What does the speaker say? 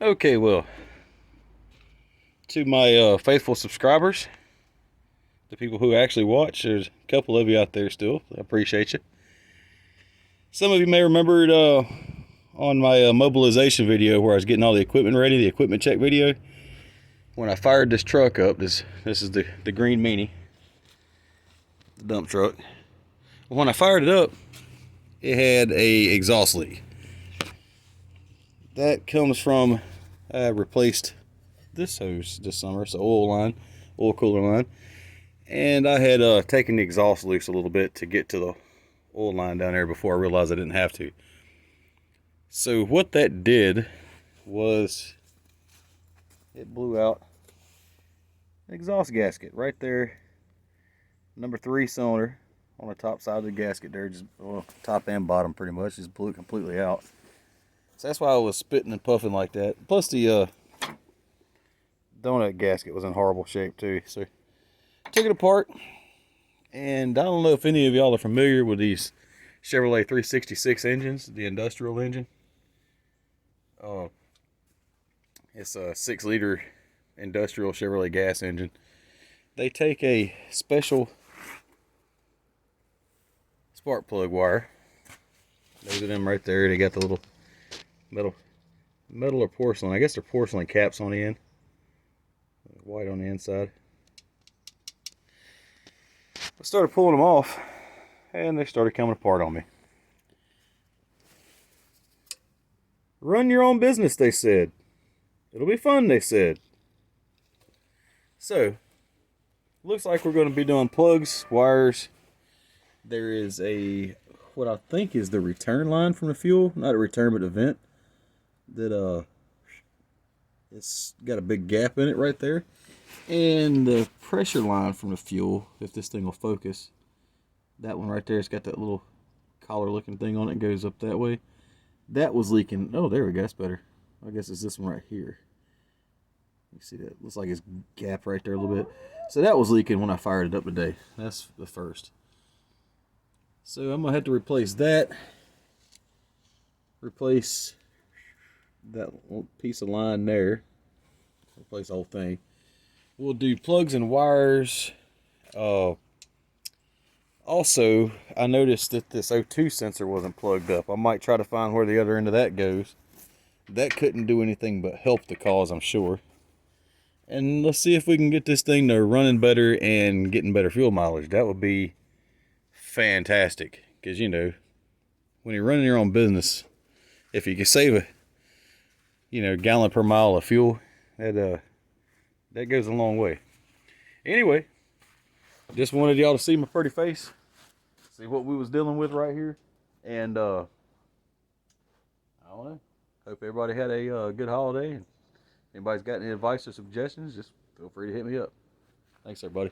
Okay, well, to my faithful subscribers, the people who actually watch, there's a couple of you out there still. I appreciate you. Some of you may remember it on my mobilization video where I was getting all the equipment ready, the equipment check video. When I fired this truck up, this is the Green Meanie, the dump truck. When I fired it up, it had a exhaust leak. That comes from I replaced this hose this summer. It's an oil cooler line. And I had taken the exhaust loose a little bit to get to the oil line down there before I realized I didn't have to. So what that did was it blew out an exhaust gasket right there, number 3 cylinder on the top side of the gasket there, just top and bottom pretty much, just blew it completely out. So that's why I was spitting and puffing like that. Plus the donut gasket was in horrible shape too. So took it apart, and I don't know if any of y'all are familiar with these Chevrolet 366 engines, the industrial engine. It's a 6-liter industrial Chevrolet gas engine. They take a special spark plug wire. Those are them right there. They got the little metal or porcelain. I guess they're porcelain caps on the end. White on the inside. I started pulling them off, and they started coming apart on me. Run your own business, they said. It'll be fun, they said. So, looks like we're going to be doing plugs, wires. There is what I think is the return line from the fuel. Not a return, but a vent. That, it's got a big gap in it right there. And the pressure line from the fuel, if this thing will focus. That one right there, it's got that little collar looking thing on it, goes up that way. That was leaking. Oh, there we go, that's better. I guess it's this one right here. You see that? Looks like it's gapped right there a little bit. So that was leaking when I fired it up today. That's the first. So I'm going to have to replace that. Replace that piece of line there. Replace the whole thing. We'll do plugs and wires. Also, I noticed that this O2 sensor wasn't plugged up. I might try to find where the other end of that goes. That couldn't do anything but help the cause, I'm sure. And let's see if we can get this thing to running better and getting better fuel mileage. That would be fantastic. Because, you know, when you're running your own business, if you can save a, gallon per mile of fuel, that goes a long way. Anyway, just wanted y'all to see my pretty face. See what we was dealing with right here. And, I don't know. Hope everybody had a good holiday. And anybody's got any advice or suggestions, just feel free to hit me up. Thanks, everybody.